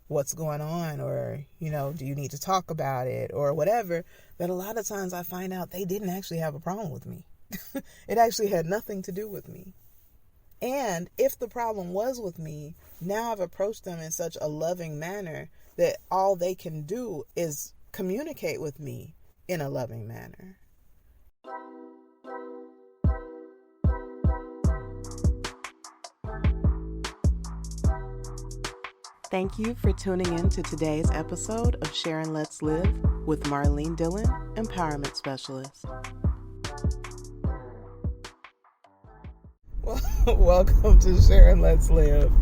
what's going on, or, do you need to talk about it or whatever, that a lot of times I find out they didn't actually have a problem with me. It actually had nothing to do with me. And if the problem was with me, now I've approached them in such a loving manner that all they can do is communicate with me in a loving manner. Thank you for tuning in to today's episode of Sharon Let's Live with Marlene Dillon Empowerment Specialist. Welcome to Sharon Let's Live.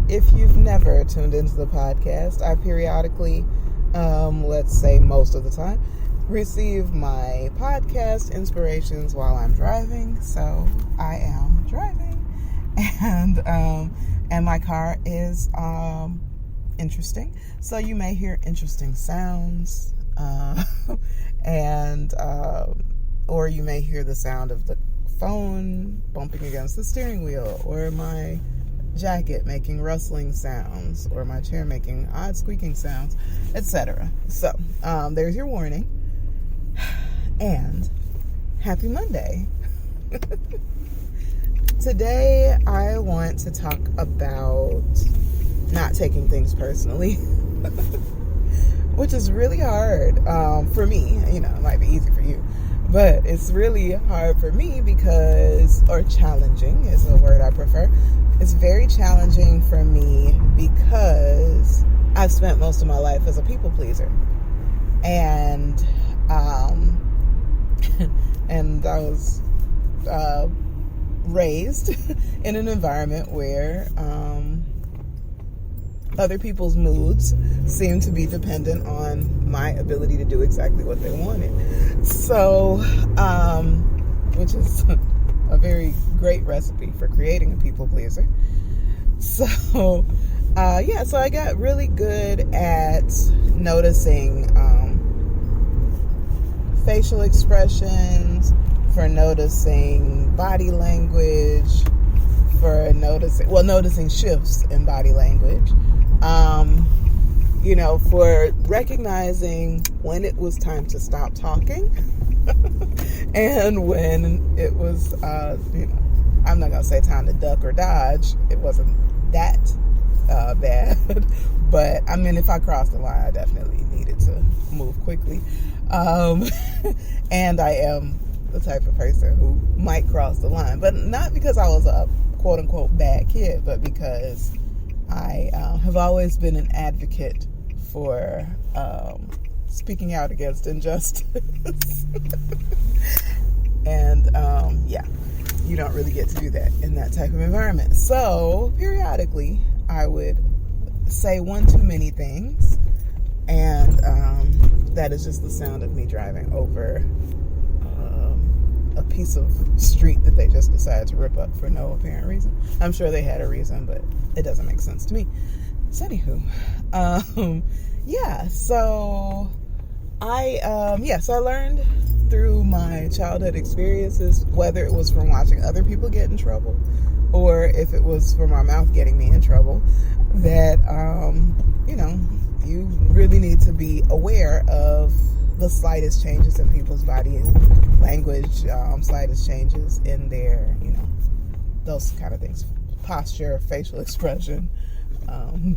If you've never tuned into the podcast, I periodically, let's say most of the time, receive my podcast inspirations while I'm driving. So I am driving, and my car is interesting. So you may hear interesting sounds, or you may hear the sound of the phone bumping against the steering wheel, or my jacket making rustling sounds, or my chair making odd squeaking sounds, etc. So there's your warning. And happy Monday. Today I want to talk about not taking things personally, which is really hard for me. It might be easy for you, but it's really hard for me or challenging is a word I prefer. It's very challenging for me because I've spent most of my life as a people pleaser. And and I was raised in an environment where other people's moods seemed to be dependent on my ability to do exactly what they wanted. So, which is a very great recipe for creating a people pleaser. So, so I got really good at noticing facial expressions, for noticing body language, for noticing shifts in body language, for recognizing when it was time to stop talking and when it was, I'm not going to say time to duck or dodge. It wasn't that bad, but if I crossed the line, I definitely needed to move quickly. And I am the type of person who might cross the line, but not because I was a quote unquote bad kid, but because I have always been an advocate for speaking out against injustice. And you don't really get to do that in that type of environment. So periodically I would say one too many things, and that is just the sound of me driving over a piece of street that they just decided to rip up for no apparent reason. I'm sure they had a reason, but it doesn't make sense to me. So anywho, so I learned through my childhood experiences, whether it was from watching other people get in trouble or if it was from my mouth getting me in trouble, that you really need to be aware of the slightest changes in people's body language, slightest changes in their, those kind of things, posture, facial expression,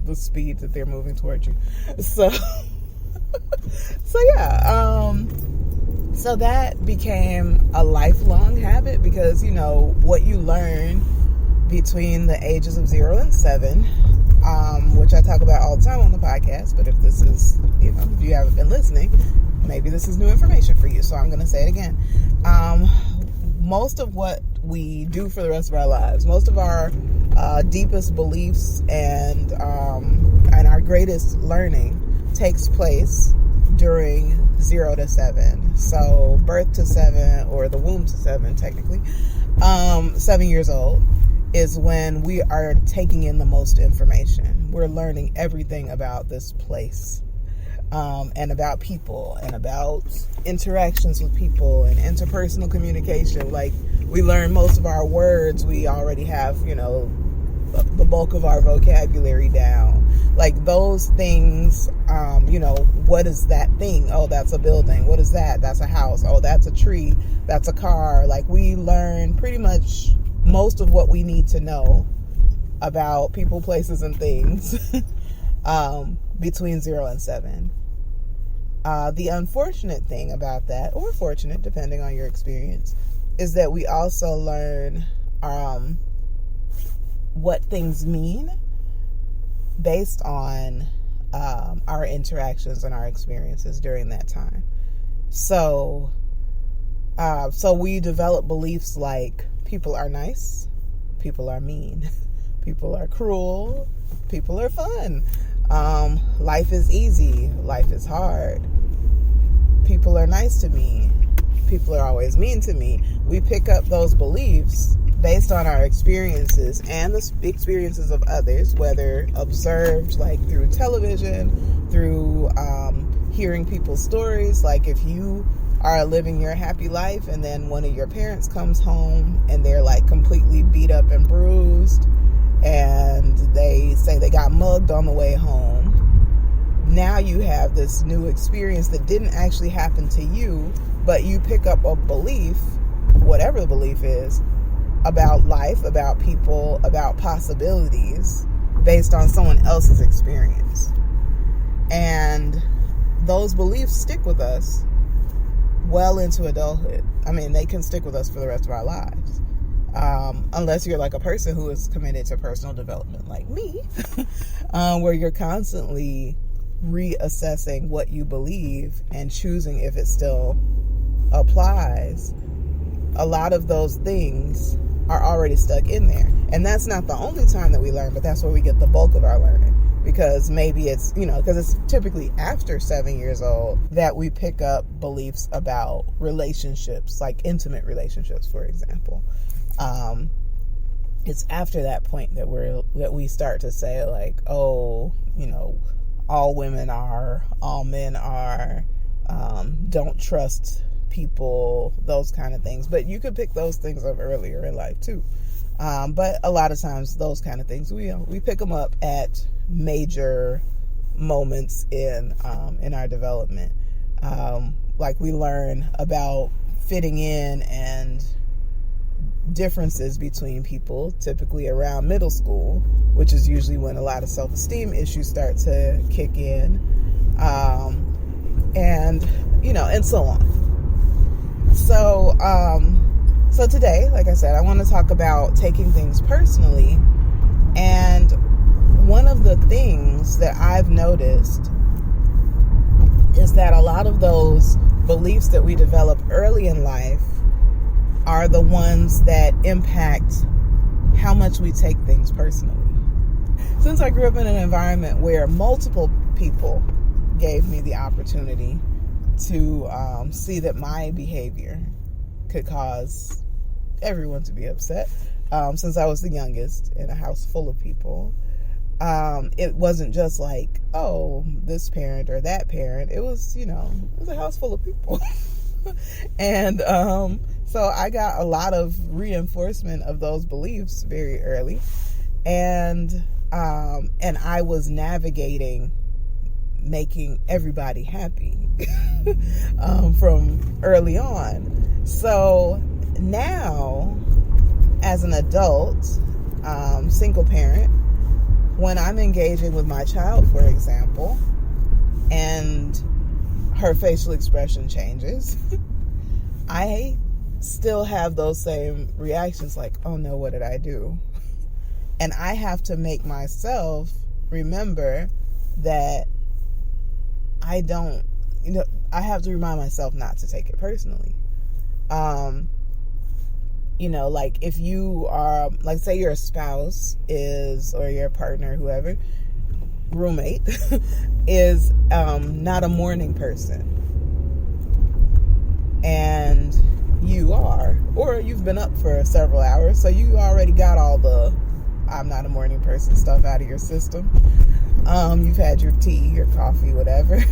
the speed that they're moving towards you. So that became a lifelong habit because, what you learn between the ages of 0 and 7, which I talk about all the time on the podcast, but if this is, if you haven't been listening, maybe this is new information for you, so I'm going to say it again. Most of what we do for the rest of our lives, most of our deepest beliefs and our greatest learning takes place during 0 to 7. So birth to 7, or the womb to 7, technically, 7 years old is when we are taking in the most information. We're learning everything about this place, and about people, and about interactions with people, and interpersonal communication. Like, we learn most of our words. We already have, the bulk of our vocabulary down. Like those things, what is that thing? Oh, that's a building. What is that? That's a house. Oh, that's a tree. That's a car. Like we learn pretty much most of what we need to know about people, places, and things between 0 and 7. The unfortunate thing about that, or fortunate, depending on your experience, is that we also learn what things mean based on our interactions and our experiences during that time. So we develop beliefs like people are nice, people are mean, people are cruel, people are fun, life is easy, life is hard, people are nice to me, people are always mean to me. We pick up those beliefs based on our experiences and the experiences of others, whether observed like through television, through hearing people's stories. Like if you are living your happy life and then one of your parents comes home and they're like completely beat up and bruised and they say they got mugged on the way home, now you have this new experience that didn't actually happen to you, but you pick up a belief, whatever the belief is, about life, about people, about possibilities based on someone else's experience. And those beliefs stick with us well into adulthood. I mean, they can stick with us for the rest of our lives. Unless you're like a person who is committed to personal development like me, where you're constantly reassessing what you believe and choosing if it still applies. A lot of those things are already stuck in there. And that's not the only time that we learn, but that's where we get the bulk of our learning. Because maybe it's, because it's typically after 7 years old that we pick up beliefs about relationships, like intimate relationships, for example. It's after that point that we start to say like, oh, all women are, all men are, don't trust people, those kind of things. But you could pick those things up earlier in life too. But a lot of times those kind of things, we pick them up at major moments in our development. Like we learn about fitting in and differences between people, typically around middle school, which is usually when a lot of self-esteem issues start to kick in, and so on. So today, like I said, I want to talk about taking things personally. And one of the things that I've noticed is that a lot of those beliefs that we develop early in life are the ones that impact how much we take things personally. Since I grew up in an environment where multiple people gave me the opportunity to see that my behavior could cause everyone to be upset, since I was the youngest in a house full of people, it wasn't just like, oh, this parent or that parent. It was, it was a house full of people. And so I got a lot of reinforcement of those beliefs very early. And I was navigating making everybody happy from early on. So now, as an adult, single parent, when I'm engaging with my child, for example, and her facial expression changes, I still have those same reactions like, oh no, what did I do? And I have to make myself remember that I don't, I have to remind myself not to take it personally. Like if you are, like say your spouse is, or your partner, whoever, roommate, is not a morning person, and you are, or you've been up for several hours, so you already got all the I'm not a morning person stuff out of your system. You've had your tea, your coffee, whatever,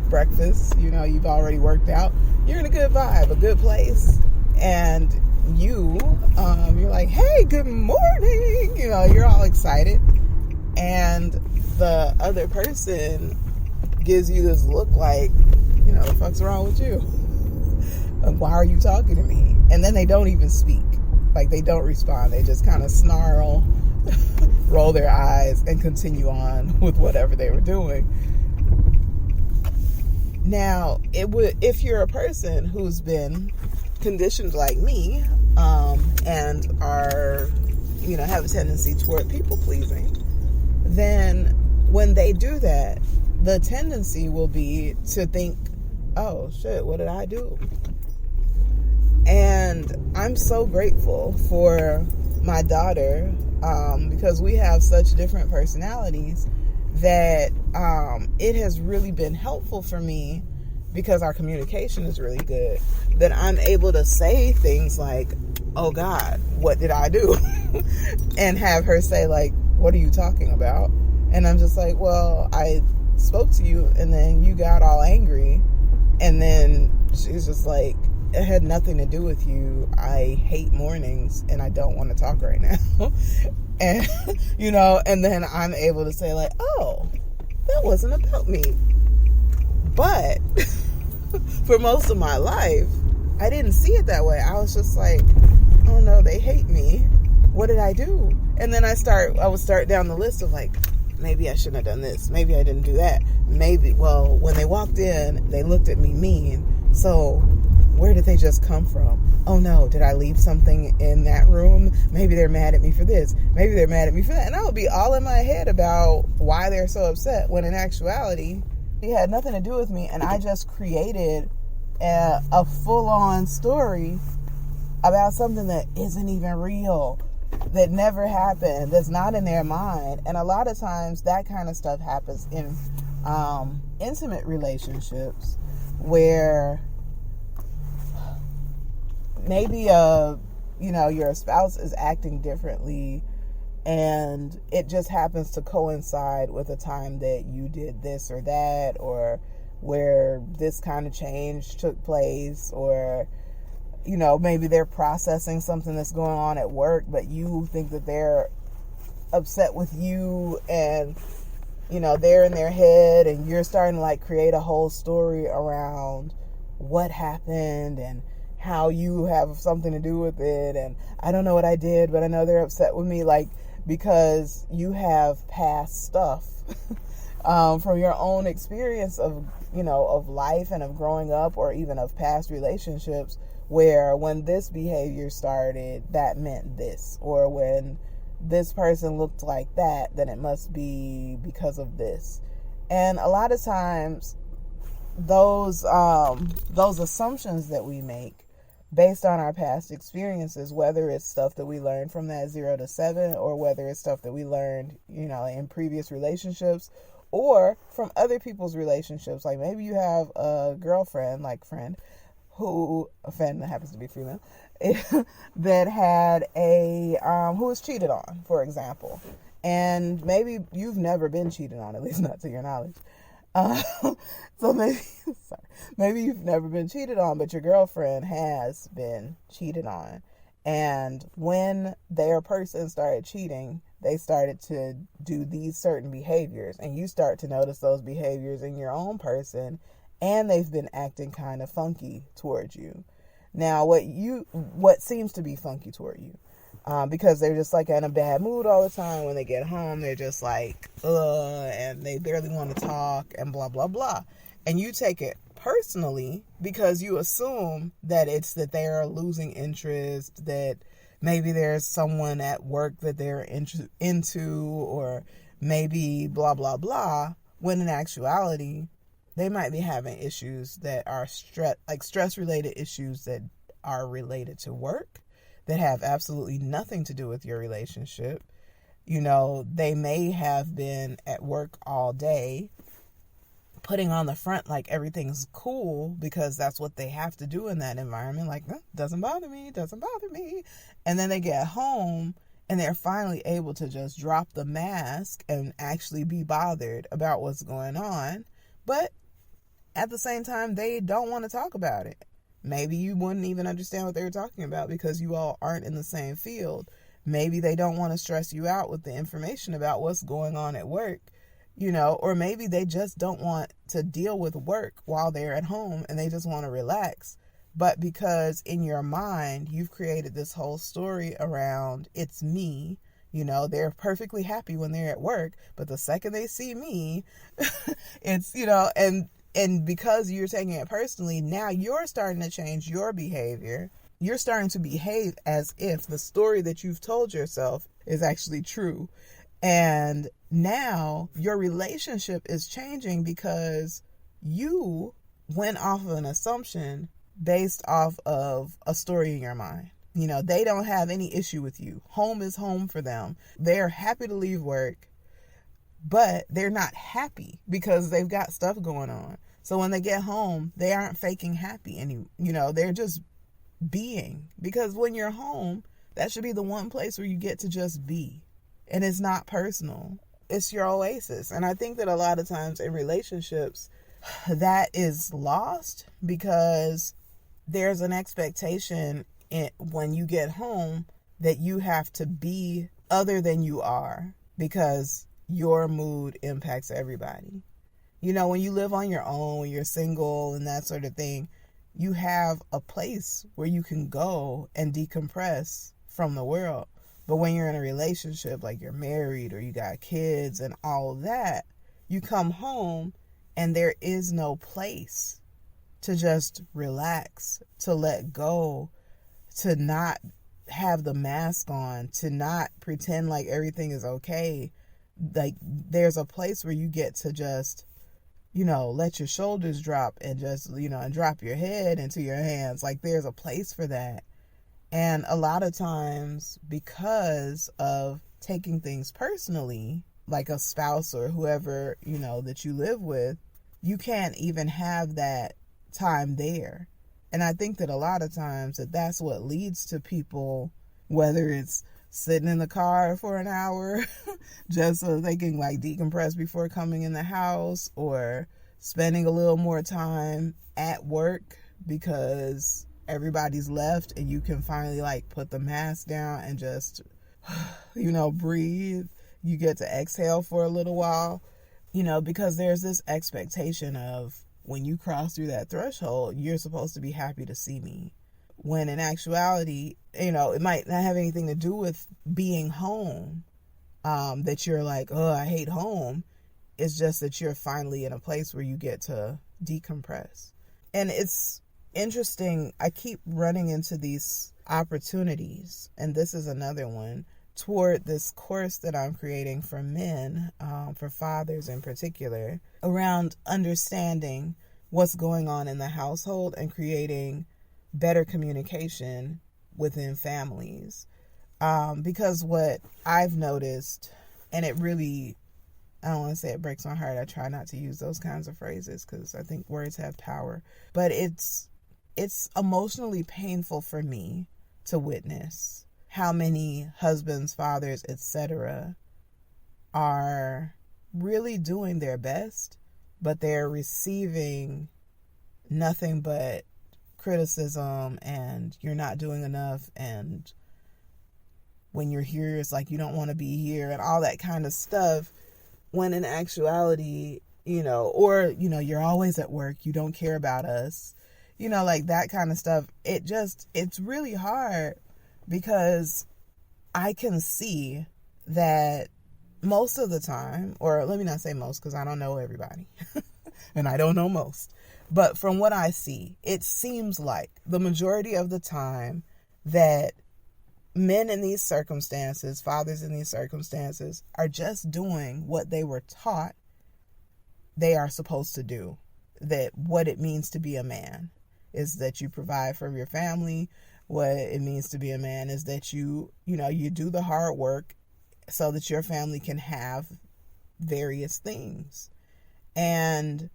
breakfast, you've already worked out. You're in a good vibe, a good place. And you're like, hey, good morning. You're all excited. And the other person gives you this look like, the fuck's wrong with you? Why are you talking to me? And then they don't even speak. Like, they don't respond. They just kind of snarl, roll their eyes, and continue on with whatever they were doing. Now, if you're a person who's been conditioned like me, and are, have a tendency toward people pleasing, then when they do that, the tendency will be to think, oh shit, what did I do? And I'm so grateful for my daughter, because we have such different personalities, that it has really been helpful for me, because our communication is really good, that I'm able to say things like, oh God, what did I do? And have her say, like, what are you talking about? And I'm just like, well, I spoke to you and then you got all angry. And then she's just like, it had nothing to do with you. I hate mornings and I don't want to talk right now. And, and then I'm able to say, like, oh, that wasn't about me. But for most of my life, I didn't see it that way. I was just like, oh no, they hate me. What did I do? And then I would start down the list of like, maybe I shouldn't have done this. Maybe I didn't do that. Maybe, well, when they walked in, they looked at me mean. So where did they just come from? Oh no, did I leave something in that room? Maybe they're mad at me for this. Maybe they're mad at me for that. And I would be all in my head about why they're so upset, when in actuality, it had nothing to do with me. And I just created a full-on story about something that isn't even real, that never happened, that's not in their mind. And a lot of times that kind of stuff happens in intimate relationships, where maybe your spouse is acting differently, and it just happens to coincide with a time that you did this or that, or where this kind of change took place, or maybe they're processing something that's going on at work, but you think that they're upset with you, and they're in their head, and you're starting to like create a whole story around what happened and how you have something to do with it. And I don't know what I did, but I know they're upset with me, like, because you have past stuff from your own experience of life and of growing up, or even of past relationships, where when this behavior started, that meant this, or when this person looked like that, then it must be because of this. And a lot of times those assumptions that we make based on our past experiences, whether it's stuff that we learned from that 0 to 7, or whether it's stuff that we learned, in previous relationships, or from other people's relationships. Like maybe you have a girlfriend, friend who happens to be female, that had who was cheated on, for example. And maybe you've never been cheated on, at least not to your knowledge. So maybe you've never been cheated on, but your girlfriend has been cheated on. And when their person started cheating, they started to do these certain behaviors, and you start to notice those behaviors in your own person, and they've been acting kind of funky towards you. Now, what seems to be funky toward you, because they're just like in a bad mood all the time. When they get home, they're just like, and they barely want to talk, and blah, blah, blah. And you take it personally because you assume that it's that they're losing interest, that maybe there's someone at work that they're into, or maybe blah, blah, blah, when in actuality, they might be having issues that are stress-related issues that are related to work, that have absolutely nothing to do with your relationship. They may have been at work all day, putting on the front like everything's cool, because that's what they have to do in that environment. Like, doesn't bother me. And then they get home and they're finally able to just drop the mask and actually be bothered about what's going on. But at the same time, they don't want to talk about it. Maybe you wouldn't even understand what they were talking about because you all aren't in the same field. Maybe they don't want to stress you out with the information about what's going on at work. or maybe they just don't want to deal with work while they're at home and they just want to relax. But because in your mind, you've created this whole story around it's me, they're perfectly happy when they're at work, but the second they see me, it's, and because you're taking it personally, now you're starting to change your behavior. You're starting to behave as if the story that you've told yourself is actually true. And now your relationship is changing because you went off of an assumption based off of a story in your mind. They don't have any issue with you. Home is home for them. They're happy to leave work, but they're not happy because they've got stuff going on. So when they get home, they aren't faking happy anymore. They're just being. Because when you're home, that should be the one place where you get to just be. And it's not personal. It's your oasis. And I think that a lot of times in relationships, that is lost because there's an expectation when you get home that you have to be other than you are because your mood impacts everybody. When you live on your own, when you're single and that sort of thing, you have a place where you can go and decompress from the world. But when you're in a relationship, like you're married or you got kids and all of that, you come home and there is no place to just relax, to let go, to not have the mask on, to not pretend like everything is okay. Like there's a place where you get to just, let your shoulders drop and just, and drop your head into your hands. Like there's a place for that. And a lot of times because of taking things personally, like a spouse or whoever, that you live with, you can't even have that time there. And I think that a lot of times that's what leads to people, whether it's sitting in the car for an hour just so they can decompress before coming in the house, or spending a little more time at work because everybody's left and you can finally put the mask down and just, breathe. You get to exhale for a little while, because there's this expectation of when you cross through that threshold, you're supposed to be happy to see me. When in actuality, it might not have anything to do with being home, that you're I hate home. It's just that you're finally in a place where you get to decompress. And it's interesting. I keep running into these opportunities, and this is another one, toward this course that I'm creating for men, for fathers in particular, around understanding what's going on in the household and creating better communication within families. Because what I've noticed, and it really, I don't want to say it breaks my heart. I try not to use those kinds of phrases because I think words have power. But it's emotionally painful for me to witness how many husbands, fathers, etc. are really doing their best, but they're receiving nothing but criticism and you're not doing enough, and when you're here it's you don't want to be here and all that kind of stuff, when in actuality, or you're always at work, you don't care about us, that kind of stuff. It's really hard because I can see that most of the time, or let me not say most because I don't know everybody and I don't know most, but from what I see, it seems like the majority of the time that men in these circumstances, fathers in these circumstances, are just doing what they were taught they are supposed to do. That what it means to be a man is that you provide for your family. What it means to be a man is that you do the hard work so that your family can have various things. And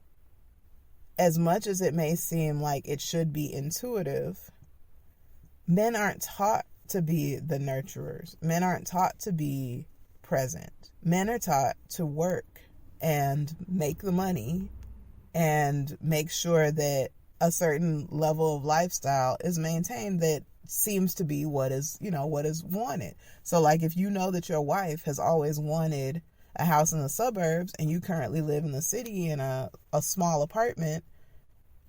as much as it may seem like it should be intuitive, men aren't taught to be the nurturers. Men aren't taught to be present. Men are taught to work and make the money and make sure that a certain level of lifestyle is maintained that seems to be what is wanted. So if you know that your wife has always wanted a house in the suburbs and you currently live in the city in a small apartment,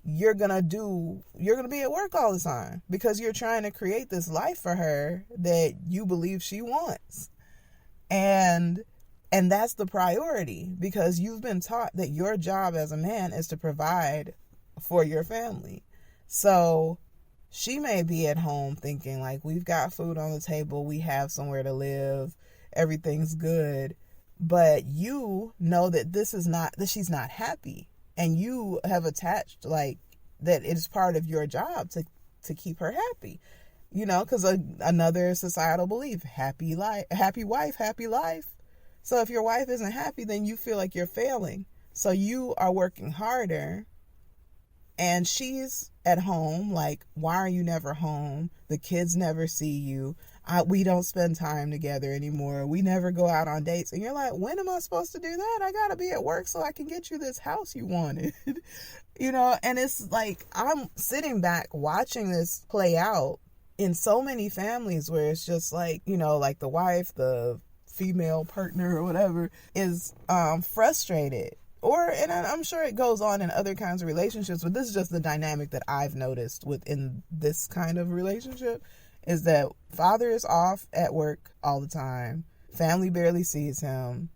you're gonna be at work all the time because you're trying to create this life for her that you believe she wants. And that's the priority, because you've been taught that your job as a man is to provide for your family. So she may be at home thinking like, we've got food on the table, we have somewhere to live, everything's good. But you know that that she's not happy. And you have attached like that it's part of your job to keep her happy. You know, because another societal belief, happy wife, happy life. So if your wife isn't happy, then you feel like you're failing. So you are working harder. And she's at home, like, why are you never home? The kids never see you. We don't spend time together anymore. We never go out on dates. And you're like, when am I supposed to do that? I got to be at work so I can get you this house you wanted. You know, and it's like, I'm sitting back watching this play out in so many families where it's just like, you know, like the wife, the female partner or whatever is frustrated. And I'm sure it goes on in other kinds of relationships, but this is just the dynamic that I've noticed within this kind of relationship, is that father is off at work all the time. Family barely sees him.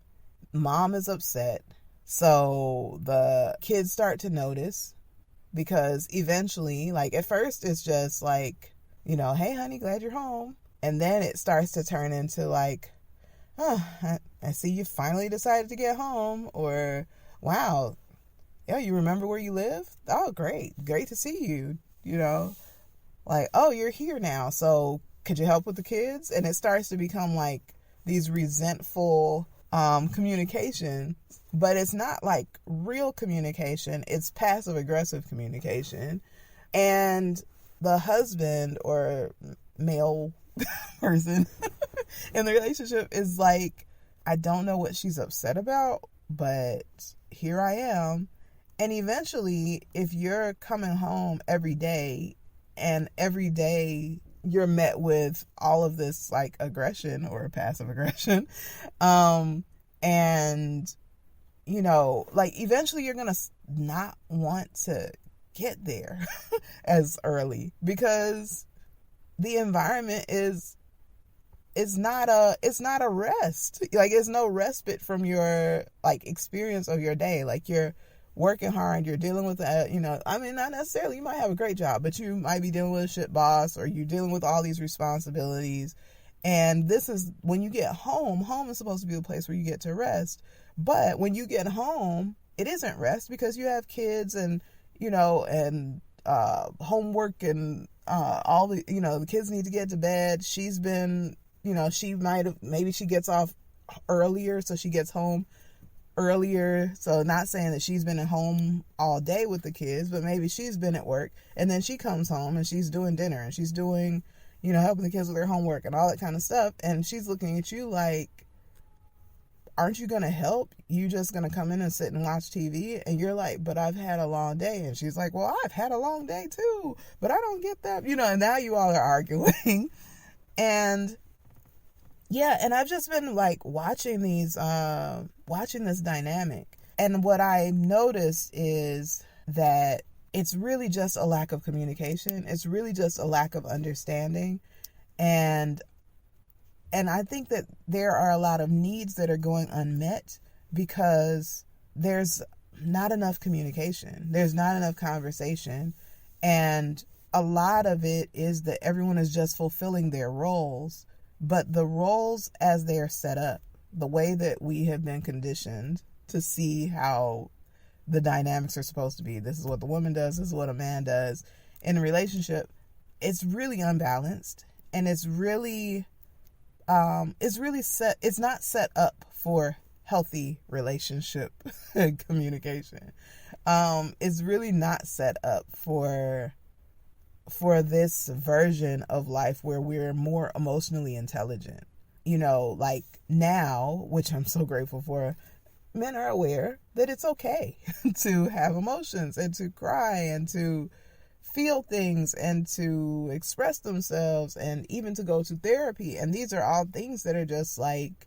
Mom is upset. So the kids start to notice, because eventually, like at first it's just like, you know, hey honey, glad you're home. And then it starts to turn into like, oh, I see you finally decided to get home, or wow, yeah, you remember where you live? Oh, great to see you, you know, like, oh, you're here now, so could you help with the kids? And it starts to become like these resentful communication, but it's not like real communication, it's passive aggressive communication. And the husband or male person in the relationship is like, I don't know what she's upset about, but here I am. And eventually, if you're coming home every day and every day you're met with all of this like aggression or passive aggression, and you know, like eventually you're gonna not want to get there as early, because the environment is not a rest. Like, it's no respite from your like experience of your day. Like, you're working hard, you're dealing with you know, I mean, not necessarily, you might have a great job, but you might be dealing with a shit boss, or you're dealing with all these responsibilities. And this is when you get home is supposed to be a place where you get to rest. But when you get home, it isn't rest, because you have kids and, you know, and homework and all the, you know, the kids need to get to bed. She's been, you know, maybe she gets off earlier, so she gets home earlier. So not saying that she's been at home all day with the kids, but maybe she's been at work, and then she comes home and she's doing dinner and she's doing, you know, helping the kids with their homework and all that kind of stuff. And she's looking at you like, aren't you going to help? You just going to come in and sit and watch TV? And you're like, but I've had a long day. And she's like, well, I've had a long day too, but I don't get that. You know, and now you all are arguing. And yeah, and I've just been like watching this dynamic. And what I noticed is that it's really just a lack of communication. It's really just a lack of understanding. And I think that there are a lot of needs that are going unmet because there's not enough communication. There's not enough conversation. And a lot of it is that everyone is just fulfilling their roles. But the roles as they are set up, the way that we have been conditioned to see how the dynamics are supposed to be, this is what the woman does, this is what a man does in a relationship, it's really unbalanced. And it's not set up for healthy relationship communication. It's really not set up for this version of life where we're more emotionally intelligent. You know, like now, which I'm so grateful for, men are aware that it's okay to have emotions and to cry and to feel things and to express themselves and even to go to therapy. And these are all things that are just like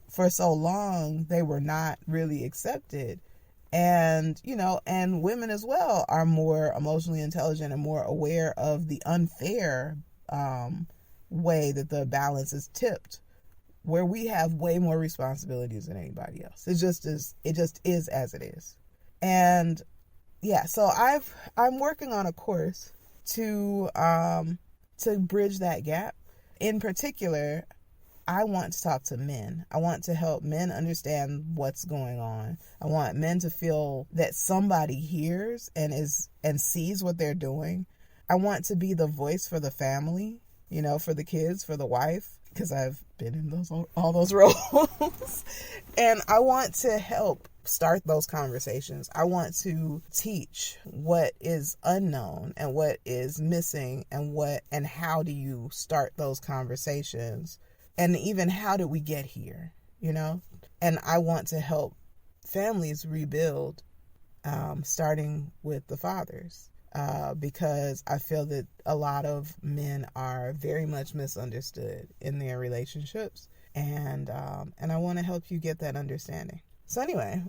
for so long, they were not really accepted. And, and women as well are more emotionally intelligent and more aware of the unfair way that the balance is tipped, where we have way more responsibilities than anybody else. It just is as it is. And yeah, so I'm working on a course to bridge that gap. In particular, I want to talk to men. I want to help men understand what's going on. I want men to feel that somebody hears and sees what they're doing. I want to be the voice for the family, for the kids, for the wife, because I've been in all those roles. And I want to help start those conversations. I want to teach what is unknown and what is missing and how do you start those conversations. And even how did we get here, And I want to help families rebuild, starting with the fathers, because I feel that a lot of men are very much misunderstood in their relationships, and I want to help you get that understanding. So anyway,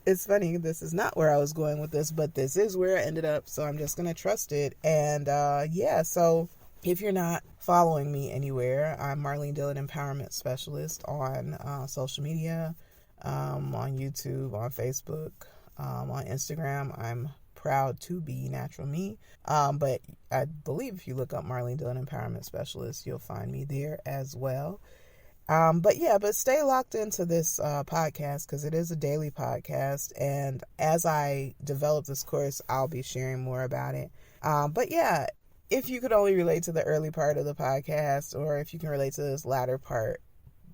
it's funny, this is not where I was going with this, but this is where I ended up, so I'm just going to trust it. And so if you're not following me anywhere, I'm Marlene Dillon Empowerment Specialist on social media, on YouTube, on Facebook, on Instagram. I'm proud to be Natural Me. But I believe if you look up Marlene Dillon Empowerment Specialist, you'll find me there as well. But stay locked into this podcast, because it is a daily podcast. And as I develop this course, I'll be sharing more about it. If you could only relate to the early part of the podcast, or if you can relate to this latter part,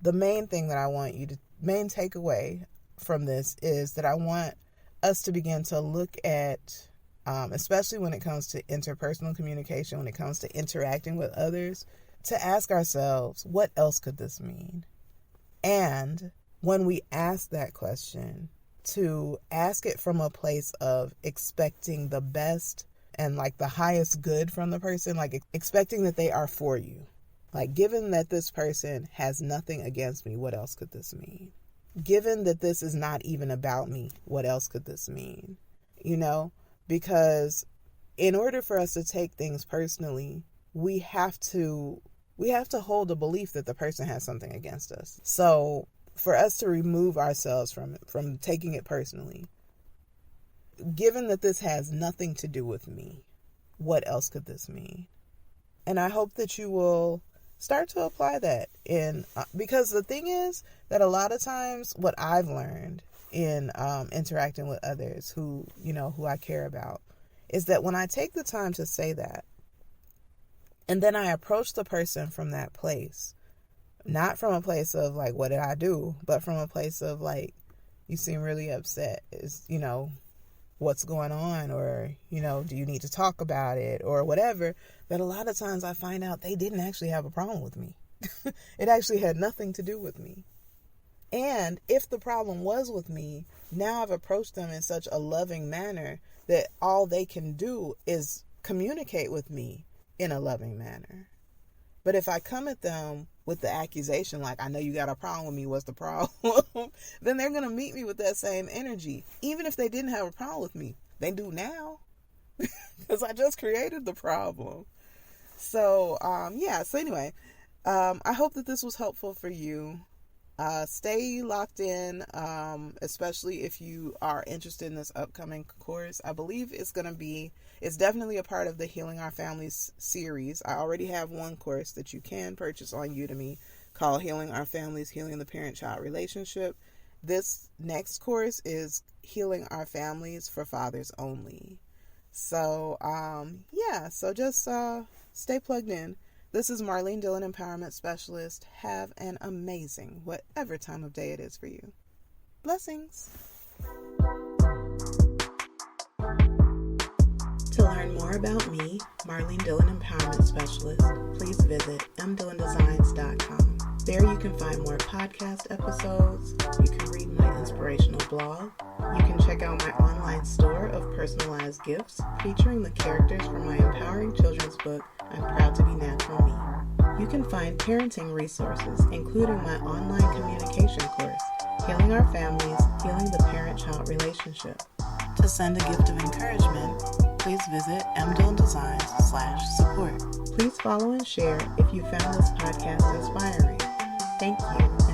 the main thing that I want you to, main takeaway from this is that I want us to begin to look at, especially when it comes to interpersonal communication, when it comes to interacting with others, to ask ourselves, what else could this mean? And when we ask that question, to ask it from a place of expecting the best and like the highest good from the person, like expecting that they are for you. Like, given that this person has nothing against me, what else could this mean? Given that this is not even about me, what else could this mean? Because in order for us to take things personally, we have to hold a belief that the person has something against us. So for us to remove ourselves from taking it personally, given that this has nothing to do with me, what else could this mean? And I hope that you will start to apply that because the thing is that a lot of times what I've learned in interacting with others who I care about is that when I take the time to say that, and then I approach the person from that place, not from a place of like, what did I do? But from a place of like, you seem really upset. What's going on? Or, do you need to talk about it or whatever? That a lot of times I find out they didn't actually have a problem with me. It actually had nothing to do with me. And if the problem was with me, now I've approached them in such a loving manner that all they can do is communicate with me in a loving manner. But if I come at them with the accusation, like, I know you got a problem with me, what's the problem? Then they're going to meet me with that same energy. Even if they didn't have a problem with me, they do now. Because I just created the problem. So, so anyway, I hope that this was helpful for you. Stay locked in, especially if you are interested in this upcoming course. I believe it's definitely a part of the Healing Our Families series. I already have one course that you can purchase on Udemy called Healing Our Families, Healing the Parent-Child Relationship. This next course is Healing Our Families for Fathers Only. So, so just stay plugged in. This is Marlene Dillon Empowerment Specialist. Have an amazing, whatever time of day it is for you. Blessings. To learn more about me, Marlene Dillon Empowerment Specialist, please visit mdillondesigns.com. There you can find more podcast episodes. You can read my inspirational blog. You can check out my online store of personalized gifts featuring the characters from my empowering children's book, I'm Proud to Be Natural Me. You can find parenting resources, including my online communication course, Healing Our Families, Healing the Parent-Child Relationship. To send a gift of encouragement, please visit mdillondesigns.com/support. Please follow and share if you found this podcast inspiring. Thank you.